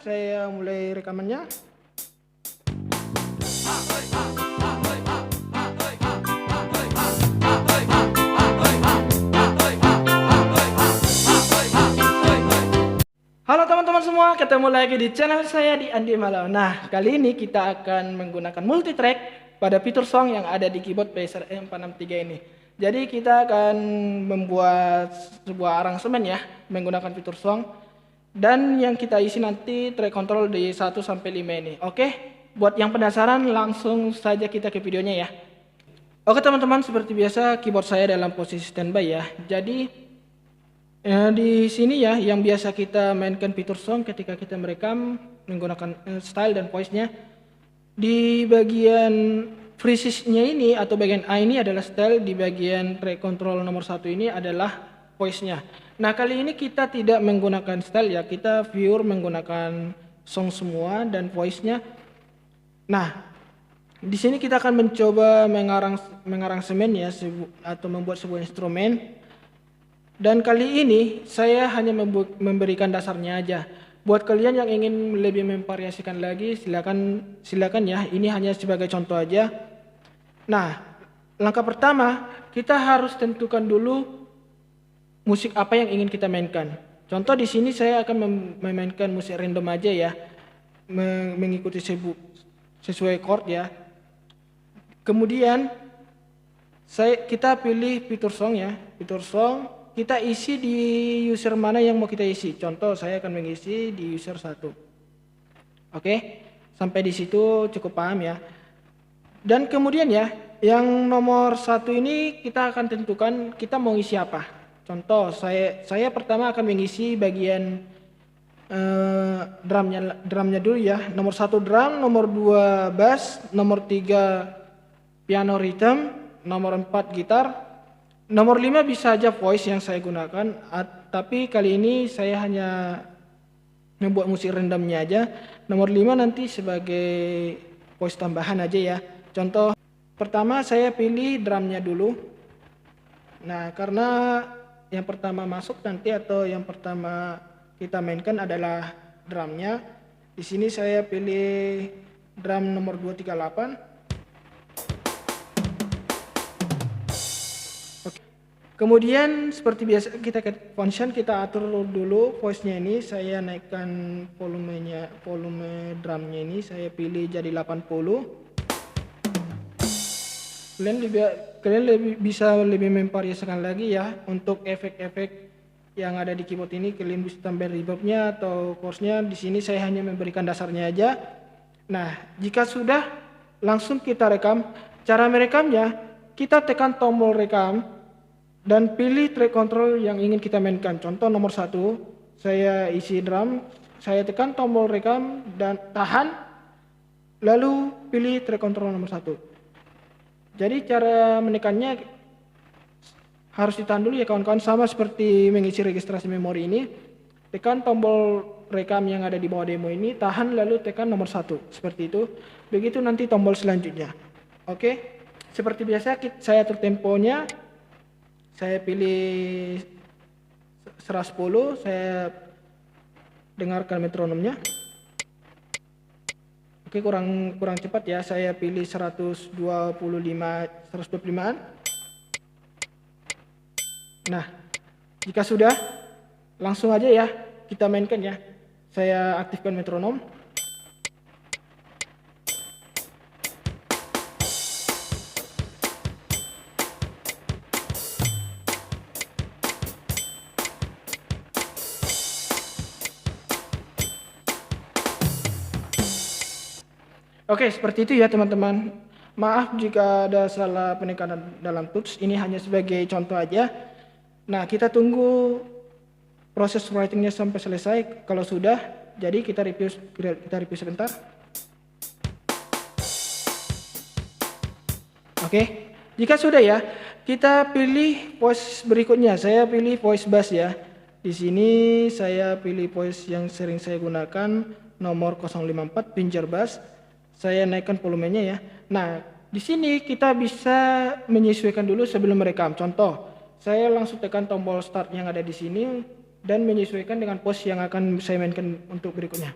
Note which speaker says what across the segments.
Speaker 1: saya mulai rekamannya. Halo teman-teman semua, ketemu lagi di channel saya di Andi Malau. Nah, kali ini kita akan menggunakan multitrack pada fitur song yang ada di keyboard PSR E463 ini. Jadi kita akan membuat sebuah aransemen ya, menggunakan fitur song. Dan yang kita isi nanti track control di 1 sampai 5 ini. Oke, buat yang penasaran langsung saja kita ke videonya ya. Oke teman-teman, seperti biasa keyboard saya dalam posisi standby ya. Jadi di sini ya, yang biasa kita mainkan fitur song ketika kita merekam menggunakan style dan voice-nya. Di bagian freezes-nya ini atau bagian A ini adalah style, di bagian track control nomor 1 ini adalah voice-nya. Nah, kali ini kita tidak menggunakan style ya, kita pure menggunakan song semua dan voice-nya. Nah, di sini kita akan mencoba mengaransemen ya, atau membuat sebuah instrumen. Dan kali ini saya hanya memberikan dasarnya aja. Buat kalian yang ingin lebih memvariasikan lagi, silakan ya. Ini hanya sebagai contoh aja. Nah, langkah pertama kita harus tentukan dulu musik apa yang ingin kita mainkan. Contoh di sini saya akan memainkan musik random aja ya, mengikuti sesuai chord ya. Kemudian kita pilih fitur song ya, fitur song. Kita isi di user mana yang mau kita isi. Contoh saya akan mengisi di user 1. Oke, sampai di situ cukup paham ya. Dan kemudian ya, yang nomor 1 ini kita akan tentukan kita mau isi apa. Contoh saya pertama akan mengisi bagian drumnya dulu ya. Nomor 1 drum, nomor 2 bass, nomor 3 piano rhythm, nomor 4 gitar. Nomor 5 bisa aja voice yang saya gunakan, tapi kali ini saya hanya membuat musik randomnya aja. Nomor 5 nanti sebagai voice tambahan aja ya. Contoh pertama saya pilih drumnya dulu. Nah, karena yang pertama masuk nanti atau yang pertama kita mainkan adalah drumnya. Di sini saya pilih drum nomor 238. Kemudian seperti biasa kita ke function, kita atur dulu voice-nya ini. Saya naikkan volume drumnya ini, saya pilih jadi 80. Kalian bisa lebih memvariasikan lagi ya untuk efek-efek yang ada di keyboard ini. Kalian bisa tambah reverb-nya atau chorus-nya. Di sini saya hanya memberikan dasarnya aja. Nah, jika sudah langsung kita rekam. Cara merekamnya, kita tekan tombol rekam dan pilih track control yang ingin kita mainkan. Contoh nomor 1, saya isi drum, saya tekan tombol rekam dan tahan, lalu pilih track control nomor 1. Jadi cara menekannya harus ditahan dulu ya kawan-kawan, sama seperti mengisi registrasi memori ini. Tekan tombol rekam yang ada di bawah demo ini, tahan lalu tekan nomor 1, seperti itu. Begitu nanti tombol selanjutnya. Oke, seperti biasa saya atur temponya. Saya pilih 110, saya dengarkan metronomnya. Oke, kurang cepat ya, saya pilih 125-an. Nah, jika sudah, langsung aja ya kita mainkan ya. Saya aktifkan metronom. Oke, seperti itu ya teman-teman. Maaf jika ada salah penekanan dalam tuts, ini hanya sebagai contoh aja. Nah, kita tunggu proses writingnya sampai selesai. Kalau sudah, jadi kita review sebentar. Oke, jika sudah ya, kita pilih voice berikutnya. Saya pilih voice bass ya. Di sini saya pilih voice yang sering saya gunakan, nomor 054 pincher bass. Saya naikkan volumenya ya. Nah, di sini kita bisa menyesuaikan dulu sebelum merekam. Contoh, saya langsung tekan tombol start yang ada di sini dan menyesuaikan dengan pose yang akan saya mainkan untuk berikutnya.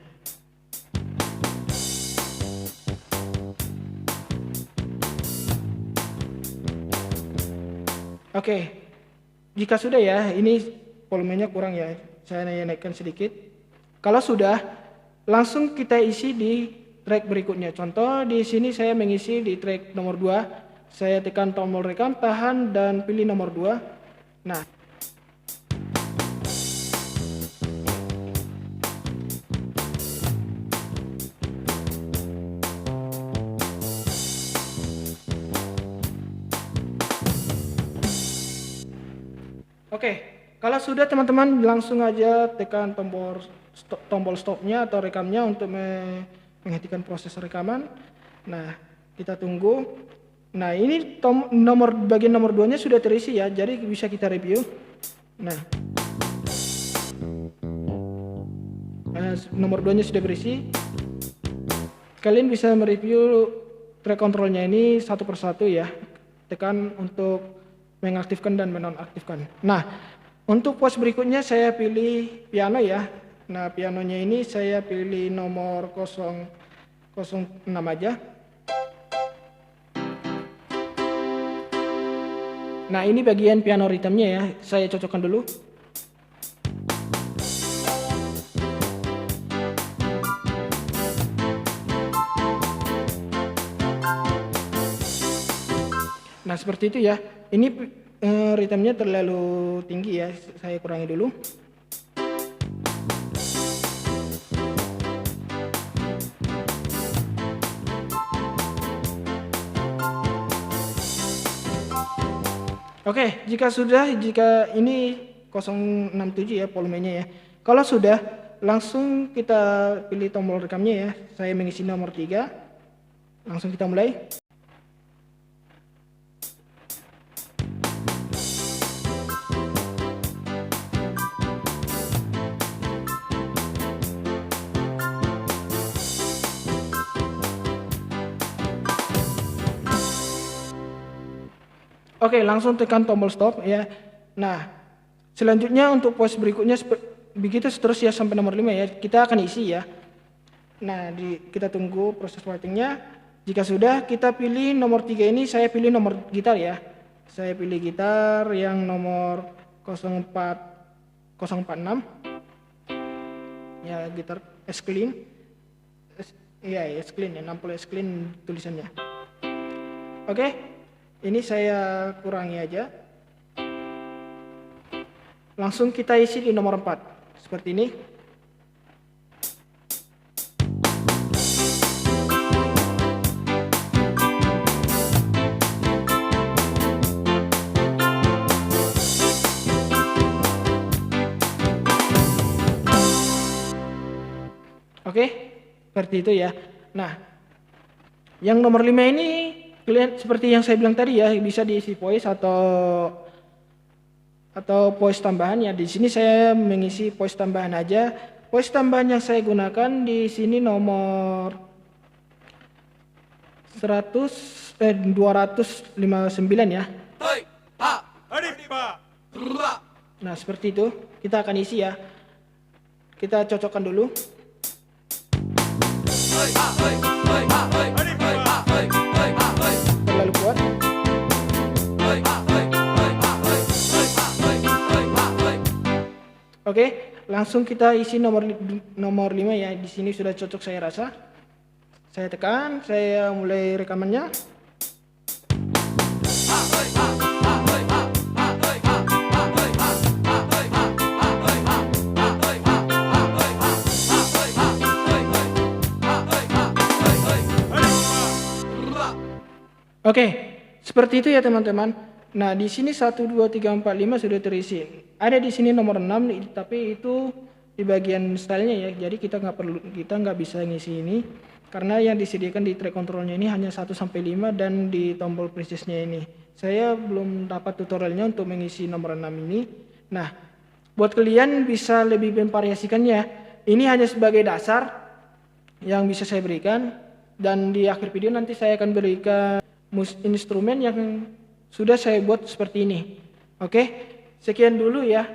Speaker 1: Oke, jika sudah ya, ini volumenya kurang ya, saya naikkan sedikit. Kalau sudah, langsung kita isi di track berikutnya. Contoh di sini saya mengisi di track nomor 2, saya tekan tombol rekam, tahan dan pilih nomor 2. Nah, oke, kalau sudah teman-teman langsung aja tekan tombol stopnya atau rekamnya untuk menghentikan proses rekaman. Nah, kita tunggu. Nah, ini bagian nomor 2-nya sudah terisi ya, jadi bisa kita review. Nah, nomor 2-nya sudah berisi. Kalian bisa mereview track controlnya ini satu persatu ya. Tekan untuk mengaktifkan dan menonaktifkan. Nah, untuk pos berikutnya saya pilih piano ya. Nah, pianonya ini saya pilih nomor 006 aja. Nah, ini bagian piano rhythmnya ya, saya cocokkan dulu. Nah, seperti itu ya. Ini ritmenya terlalu tinggi ya, saya kurangi dulu. Oke, jika ini 067 ya volumenya ya. Kalau sudah, langsung kita pilih tombol rekamnya ya. Saya mengisi nomor 3. Langsung kita mulai. Oke, langsung tekan tombol stop ya. Nah, selanjutnya untuk pos berikutnya begitu seterusnya sampai nomor 5 ya. Kita akan isi ya. Nah, kita tunggu proses writingnya. Jika sudah, kita pilih nomor 3 ini, saya pilih nomor gitar ya. Saya pilih gitar yang nomor 046. Ya, gitar S-Clean. Iya, S-Clean ya, 60 S-Clean tulisannya. Oke. Ini saya kurangi aja. Langsung kita isi di nomor 4. Seperti ini. Oke, seperti itu ya. Nah, yang nomor 5 ini seperti yang saya bilang tadi ya, bisa diisi voice atau voice tambahan ya. Di sini saya mengisi voice tambahan aja. Voice tambahan yang saya gunakan di sini nomor 259 ya. Nah, seperti itu. Kita akan isi ya. Kita cocokkan dulu. Terlalu kuat. Oke, langsung kita isi nomor 5 ya. Di sini sudah cocok saya rasa. Saya tekan, saya mulai rekamannya. Oke, seperti itu ya teman-teman. Nah, di sini 1 2 3 4 5 sudah terisi. Ada di sini nomor 6 tapi itu di bagian stylenya ya. Jadi kita nggak bisa ngisi ini karena yang disediakan di track controlnya ini hanya 1 sampai 5 dan di tombol presetsnya ini. Saya belum dapat tutorialnya untuk mengisi nomor 6 ini. Nah, buat kalian bisa lebih memvariasikannya. Ini hanya sebagai dasar yang bisa saya berikan dan di akhir video nanti saya akan berikan instrumen yang sudah saya buat seperti ini. Oke, sekian dulu ya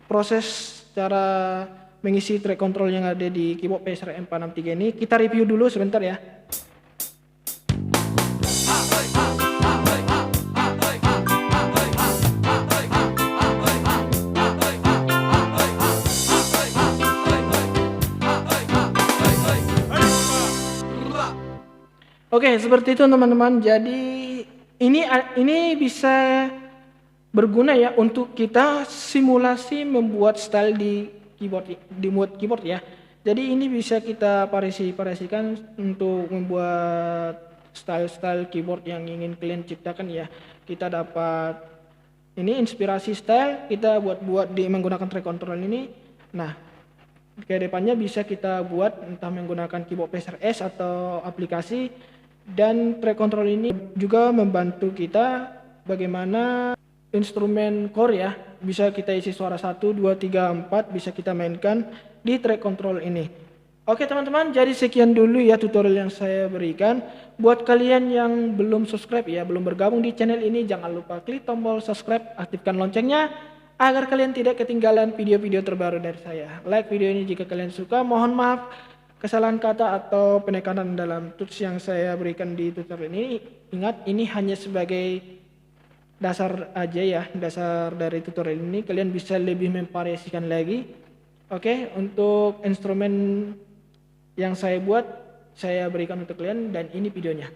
Speaker 1: proses cara mengisi track control yang ada di keyboard PSR M463 ini. Kita review dulu sebentar ya. Oke, seperti itu teman-teman. Jadi ini bisa berguna ya untuk kita simulasi membuat style di mood keyboard ya. Jadi ini bisa kita variasikan untuk membuat style-style keyboard yang ingin kalian ciptakan ya. Kita dapat ini inspirasi style, kita buat menggunakan track control ini. Nah, ke depannya bisa kita buat entah menggunakan keyboard PSRS atau aplikasi, dan track control ini juga membantu kita bagaimana instrumen core ya, bisa kita isi suara 1, 2, 3, 4 bisa kita mainkan di track control ini. Oke teman-teman, jadi sekian dulu ya tutorial yang saya berikan. Buat kalian yang belum subscribe ya, belum bergabung di channel ini, jangan lupa klik tombol subscribe, aktifkan loncengnya agar kalian tidak ketinggalan video-video terbaru dari saya. Like video ini jika kalian suka. Mohon maaf kesalahan kata atau penekanan dalam tools yang saya berikan di tutorial ini. Ingat, ini hanya sebagai dasar aja ya, dasar dari tutorial ini. Kalian bisa lebih memvariasikan lagi. Oke, untuk instrumen yang saya buat, saya berikan untuk kalian, dan ini videonya.